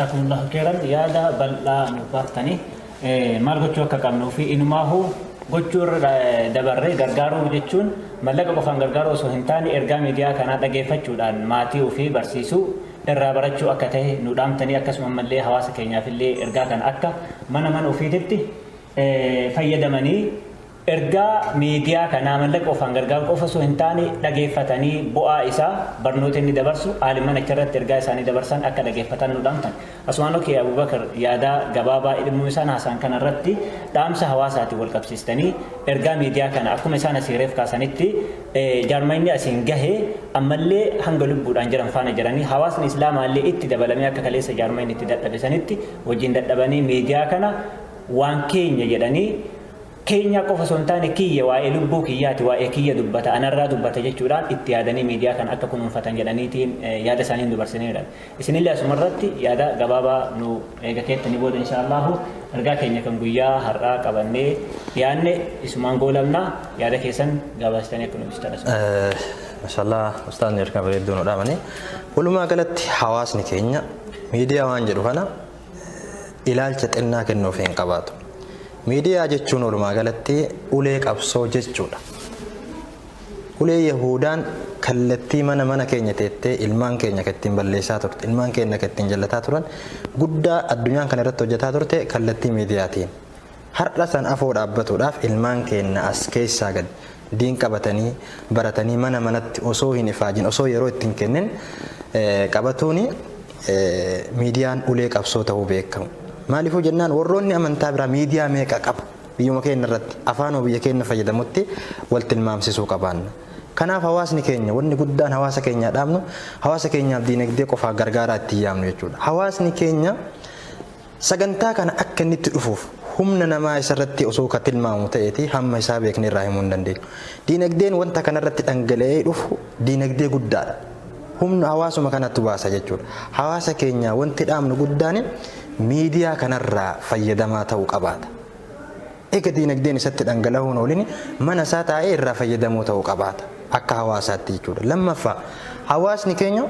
Jazakumullahu khairan yaada bal'aa nu baaftanii maal gochuu akka qabnuu fi inumaahu gochuu dabarree gargaaruu jechuun mallaqa qofaan gargaaruu osoo hin taane ergaa miidiyaa kanaa dhageeffachuudhaan maatii ofii barsiisuu irraa barachuu akka ta'e nu dhaamtanii akkasuma mallee hawaasa keenyaafillee ergaa kana akka mana ofiititti fayyadamanii ergaa miidiyaa kanaa mallaqa qofaan gargaaruu qofa osoo hin taane dhageeffatanii bu'aa isaa barnoota inni dabarsu aaliman achirratti ergaa isaanii dabarsan akka dhageeffatan nu dhaamtan. Asumaan okee Abubakar yaada gabaabaa ilmuu isaan haasaan kanarratti dhaamsa hawaasaati wal qabsiistanii ergaa miidiyaa kana akkuma isaan asiireef kaasanitti jaarmayni asiin gahee ammallee hanga lubbuudhaan jiran faana jiranii hawaasni islaamaallee itti dabalamee akka kaleessa jaarmayni itti dadhabisanitti wajjin dadhabanii miidiyaa kana waan keenya jedhanii keenya qofa osoo hin taane kiyya waa'ee lubbuu kiyyaati waa'ee kiyya dubbata anarraa dubbata jechuudhaan itti yaadanii miidiyaa kan akka kunuunfatan jedhaniitiin yaada isaanii nu dabarsaniidha. Isinillee asumarratti yaada gabaabaa nu eega keettanii booda inshaallahu ergaa keenya kan guyyaa har'aa qabannee yaadne isumaan goolamnaa yaada keessan gabaastanii akka nu ibsitan. Mashallah ustaadni ergaa bareedduu nu dhaamanii walumaa galatti hawaasni keenya miidiyaa waan jedhu kana ilaalcha xinnaa kennuuf hin qabaatu. Miidiyaa jechuun walumaa galatti ulee qabsoo jechuudha. Ulee Yahudaan kallattii mana keenya teettee ilmaan keenya kattiin balleessaa turte, ilmaan keenya kattiin jallataa turan guddaa addunyaan kana irratti hojjetaa turte kallattii miidiyaatiin. Har'a san afoo dhaabbatuudhaaf ilmaan keenya as keessaa gad diin qabatanii baratanii manatti osoo hin ifaajin osoo yeroo ittiin kennin qabatuuni miidiyaan ulee qabsoo ta'uu beekamu. Maaliifuu jennaan warroonni amantaa biraa miidiyaa meeqa qabu biyyuma keenya irratti afaan biyya keenya fayyadamutti wal tilmaamsisuu qabaanna. Kanaaf hawaasni keenya wanni guddaan hawaasa keenyaa dhaabnu hawaasa keenyaaf diinagdee qofaa gargaaraa itti yaamnu jechuudha. Hawaasni keenya sagantaa kana akka inni itti dhufuuf humna namaa isarratti osoo ka tilmaamu ta'eeti hamma isaa beekne irraa himuu hin dandeenyu. Diinagdeen wanta kanarratti dhangala'ee dhufu diinagdee guddaadha. Humna hawaasuma kanatti baasa jechuudha. Hawaasa keenya wanti dhaamnu guddaan miidiyaa kanarraa fayyadamaa ta'uu qabaata. Eega diinagdeen isatti dhangala'uun oolini mana isaa taa'ee irraa fayyadamuu ta'uu qabaata akka hawaasaatti jechuudha. Lammaffaa hawaasni keenya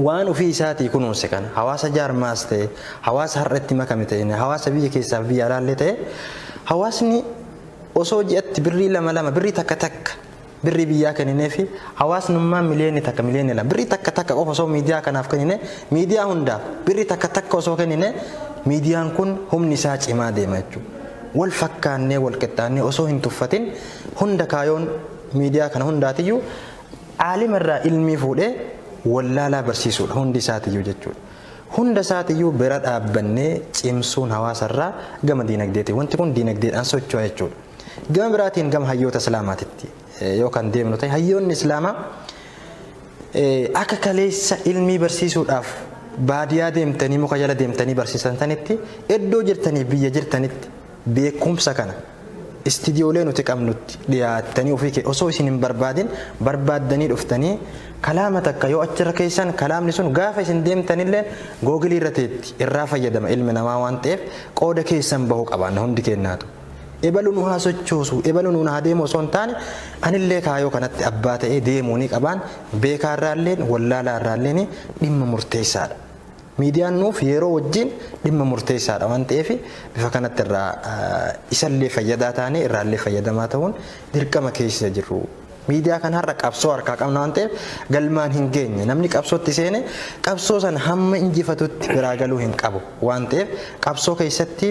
waan ofii isaatii kunuunse kana hawaasa jaarmaas ta'e hawaasa har'atti makame ta'e hawaasa biyya keessaaf biyya alaallee ta'e hawaasni osoo ji'atti birrii lama birrii takka birrii biyyaa kenninee fi hawaasnummaan miliyoonni takka miliyoonni lama birrii takka qofa osoo miidiyaa kanaaf kennine miidiyaa hundaaf birrii takka osoo kennine miidiyaan kun humni isaa cimaa deema jechuudha. Wal fakkaannee wal qixxaannee osoo hin tuffatin hunda kaayoon miidiyaa kana hundaatiyyuu aalimarraa ilmii fuudhee wallaalaa barsiisuudha hundi isaatiyyuu jechuudha. Hunda isaatiyyuu bira dhaabbannee cimsuun hawaasarraa gama diinagdeeti. Wanti kun diinagdeedhaan socho'a jechuudha. Gama biraatiin gama hayyoota islaamaatitti yookaan deemnu ta'e hayyoonni islaamaa akka kaleessa ilmii barsiisuudhaaf baadiyyaa deemtanii muka jala deemtanii barsiisan tanitti iddoo jirtanii biyya jirtanitti beekumsa kana istiidiyoolee nuti qabnutti dhiyaattanii ofii osoo isin hin barbaadin barbaaddanii dhuftanii kalaama takka yoo achirra keessan kalaamni sun gaafa isin deemtanillee googilii irra teetti irraa fayyadama ilmi namaa waan ta'eef qooda keessan bahuu qabaanna hundi kennaatu. Ebaluun haa sochoosu ebaluun haa deemu osoo hin taane anillee kaayoo kanatti abbaa ta'ee deemuu ni qabaan beekaarraalleen wallaalaarraalleen dhimma murteessaadha. Miidiyaan nuuf yeroo wajjin dhimma murteessaadha waan ta'eef bifa kanatti irraa isallee fayyadaa taanee irraallee fayyadamaa ta'uun dirqama keessa jirru. Miidiyaa kan har'a qabsoo harkaa qabna waan ta'eef galmaan hin geenye namni qabsootti seene qabsoo san hamma injifatutti biraa galuu hin qabu waan ta'eef qabsoo keessatti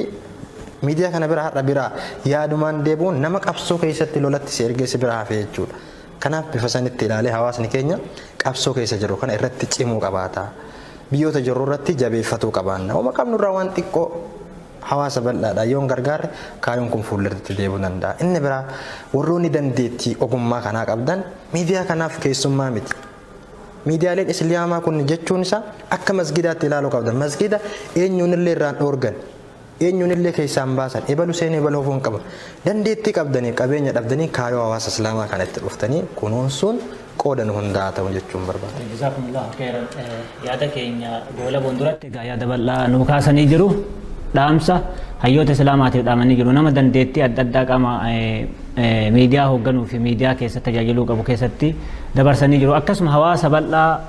miidiyaa kana bira har'a biraa yaadumaan deebi'uun nama qabsoo keessatti lolatti si ergeessi biraa hafe jechuudha. Kanaaf bifa sanitti ilaalee hawaasni keenya qabsoo keessa jiru kana irratti cimuu qabaata. Biyyoota jirru irratti jabeeffatuu qabaanna. Oma qabnurraa waan xiqqoo hawaasa bal'aadha yoon gargaarre kaayoon kun fuulletti deebi'uu danda'a. Inni biraa warroonni dandeettii ogummaa kanaa qabdan miidiyaa kanaaf keessummaa miti. Miidiyaaleen islaamaa kun jechuun isaa akka masgidaatti ilaaluu qabdan. Masgida eenyuunillee irraan dhoorgan. Eenyuunillee keessaan baasan ebalu seenee ebaluu hin qaban. Dandeettii qabdanii qabeenya dhabdanii kaayoo hawaasa islaamaa kanatti dhuftanii kunuunsuun qooda nu hundaa ta'u jechuun barbaada. Jazakumullahu khairan yaada keenya goola boonduratti egaa yaada bal'aa nu kaasanii jiru. Dhaamsa hayyoota islaamaatiif dhaamanii jiru. Nama dandeettii adda addaa qaama miidiyaa hoogganuu fi miidiyaa keessatti tajaajiluu qabu keessatti dabarsanii jiru. Akkasuma hawaasa bal'aa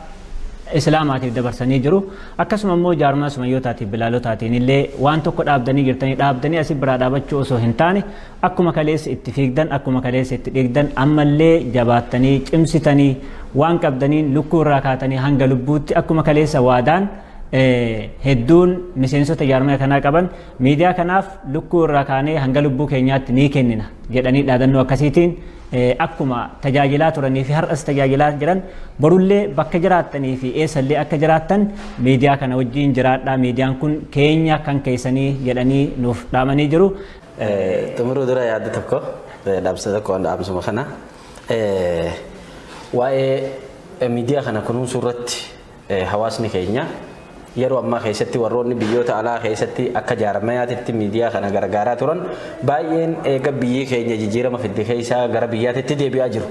islaamaatiif dabarsanii jiru. Akkasuma immoo jaarmaa sumayyootaatiif bilaalotaatiin illee waan tokko dhaabdanii jirtanii dhaabdanii asii biraa dhaabachuu osoo hin taane akkuma kaleessa itti fiigdan akkuma kaleessa itti dhiigdan ammallee jabaattanii cimsitanii waan qabdaniin lukkuu irraa kaatanii hanga lubbuutti akkuma kaleessa waadaan hedduun miseensota jaarmaa kanaa qaban miidiyaa kanaaf lukkuu irraa kaanee hanga lubbuu keenyaatti ni kennina jedhanii dhaadannoo akkasiitiin akkuma tajaajilaa turanii fi har'as tajaajilaa jiran borullee bakka jiraattanii fi eessallee akka jiraattan miidiyaa kana wajjin jiraadhaa miidiyaan kun keenya kan keessanii jedhanii nuuf dhaamanii jiru. Xumuruu dura yaadda tokko dhaabsa tokko dhaabsuma kana waa'ee miidiyaa kana kunuunsuu irratti hawaasni keenya yeroo ammaa keessatti warroonni biyyoota alaa keessatti akka jaarmayaatitti miidiyaa kana gargaaraa turan baay'een eega biyyi keenya jijjiirama fidde keessaa gara biyyaatti deebi'aa jiru.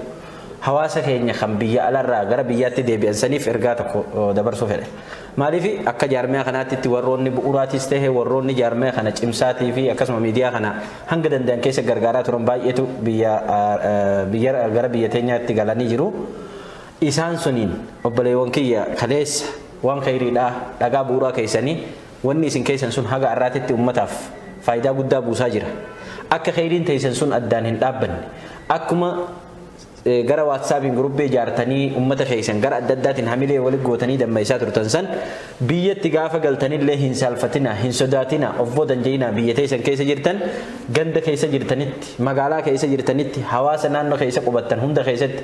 Hawaasa keenya kan biyya alaarraa gara biyyaatti deebi'an saniif ergaa tokko dabarsuu fedhe. Maaliif akka jaarmaya kanaatti warroonni bu'uuraatis ta'e warroonni jaarmaya kana cimsaatii fi akkasuma miidiyaa kana hanga danda'an keessa gargaaraa turan baay'eetu biyya gara biyya teenyaatti galanii jiru. Isaan suniin obboleewwan kiyya kaleessa waan khayriidhaa dhagaa bu'uuraa keessanii wanni isin keessan sun haga arraatitti ummataaf faayidaa guddaa buusaa jira. Akka khayriin teessan sun addaan hin dhaabbanne akkuma gara WhatsAppiin guruppii ijaartanii ummata keessan gara adda addaatiin hamilee walitti gootanii dammaysaa turtan san biyyatti gaafa galtanillee hin saalfatina hin sodaatina of boodan jeeyina biyya teessan keessa jirtan ganda keessa jirtanitti magaalaa keessa jirtanitti hawaasa naannoo keessa qubattan hunda keessatti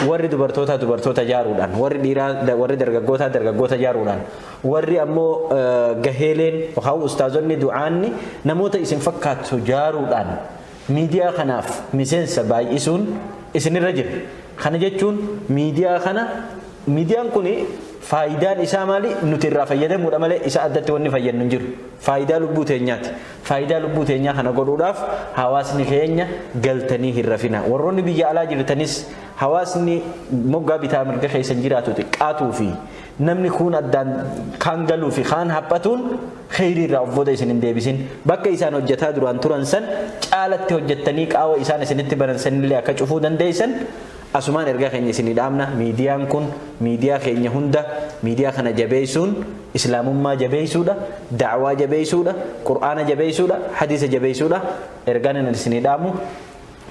warri dubartoota jaaruudhaan warri dhiiraa warri dargaggoota jaaruudhaan warri ammoo gaheeleen yookaan ustaazonni du'aanni namoota isin fakkaatu jaaruudhaan miidiyaa kanaaf miseensa baay'isuun isinirra jira. Kana jechuun miidiyaan kun faayidaan isaa maali nuti irraa fayyadamuudha malee isa addatti wanni fayyadnu hin jiru. Faayidaa lubbuu teenyaati. Faayidaa lubbuu teenyaa kana godhuudhaaf hawaasni keenya galtanii hin rafina. Warroonni biyya alaa jirtanis hawaasni moggaa bitaa mirga keessa jiraatu xiqqaatuu fi namni kun addaan kan galuu fi kan haphatuun khayrii irraa of booda isin hin deebisin. Bakka isaan hojjetaa duraan turan san caalatti hojjettanii qaawwa isaan isinitti baran sanillee akka cufuu dandeessan asumaan ergaa keenya isinii dhaamna. Miidiyaan kun miidiyaa keenya hunda miidiyaa kana jabeessuun islaamummaa jabeessuudha, da'waa jabeessuudha, qur'aana jabeessuudha, hadiisa jabeessuudha. Ergaan isinii dhaamu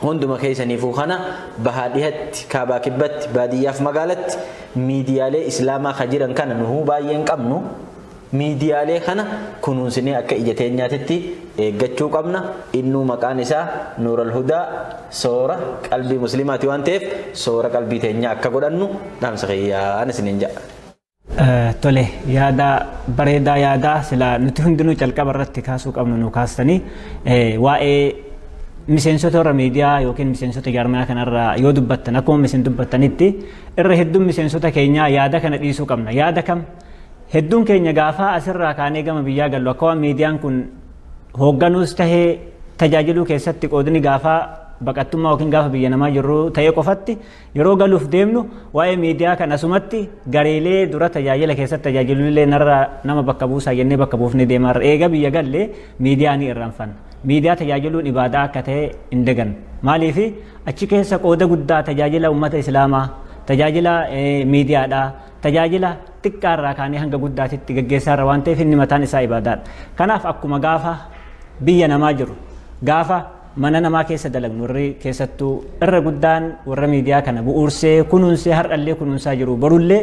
hunduma keessaniifuu kana bahaadhiyatti kaabaa kibbatti baadiyyaaf magaalatti miidiyaalee islaamaa ka jiran kana nuhuu baay'een qabnu miidiyaalee kana kunuunsinee akka ija teenyaatitti eeggachuu qabna. Innuu maqaan isaa Nuural Hudaa soora qalbii muslimaati waan ta'eef soora qalbii teenyaa akka godhannu dhaamsa keeyyaan isiniin jedha. Tole yaada bareedaa yaada sila nuti hundinuu calqaba irratti kaasuu qabnu nu kaastanii waa'ee miseensota warra miidiyaa yookiin miseensota jaarmaa kanarraa yoo dubbattan akkuma isin dubbattanitti irra hedduun miseensota keenyaa yaada kana dhiisuu qabna. Yaada kam hedduun keenya gaafa asirraa kaanee gama biyyaa gallu akka waan miidiyaan kun hoogganuus tahee tajaajiluu keessatti qoodni gaafa baqattummaa yookiin gaafa biyya namaa jirru ta'ee qofatti yeroo galuuf deemnu waa'ee miidiyaa kan asumatti gareelee dura tajaajila keessatti tajaajilullee narraa nama bakka buusaa jennee bakka buufnee deemaa eega biyya gallee miidiyaa ni irraanfanna. Miidiyaa tajaajiluun ibaadaa akka ta'e hin dagannu. Maaliif achi keessa qooda guddaa tajaajila uummata islaamaa tajaajila miidiyaadhaa tajaajila xiqqaarraa kaanee hanga guddaatitti gaggeessaarra waan ta'eef inni mataan isaa ibaadaadha. Kanaaf akkuma gaafa biyya namaa jiru gaafa mana namaa keessa dalagnu warri keessattuu irra guddaan warra miidiyaa kana bu'uursee kunuunsee har'allee kunuunsaa jiru borullee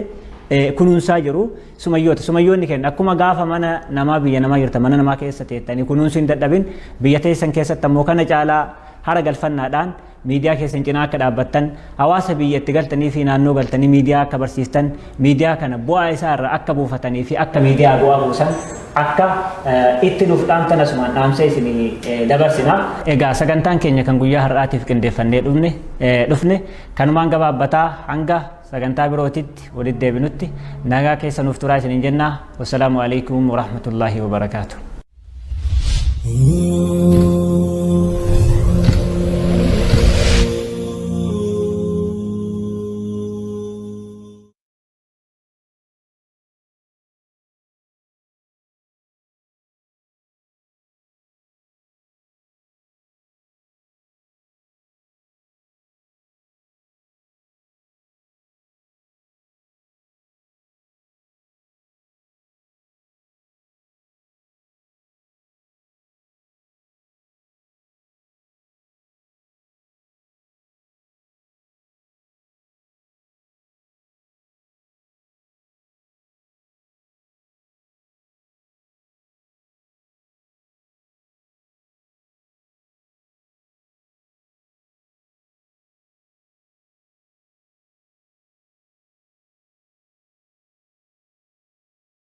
kunuunsaa jiru sumayyoonni kenna akkuma gaafa mana namaa biyya namaa jirta mana namaa keessa teettanii kunuunsuu hin dadhabin biyya teessan keessatti ammoo kana caalaa hara galfannaadhaan miidiyaa keessan cinaa akka dhaabbattan hawaasa biyyatti galtanii fi naannoo galtanii miidiyaa akka barsiistan miidiyaa kana bu'aa isaa irraa akka buufatanii fi akka miidiyaa bu'aa buusan akka itti nuuf dhaamtan asumaan dhaamsa isinii dabarsina. Egaa sagantaan keenya kan guyyaa har'aatiif qindeeffannee dhufne kanumaan gabaabbataa hanga sagantaa birootitti walitti deebinutti nagaa keessa nuuf turaa isiniin jenna. Wassalaamu alaikum warahmatullaahi wabarakaatuh.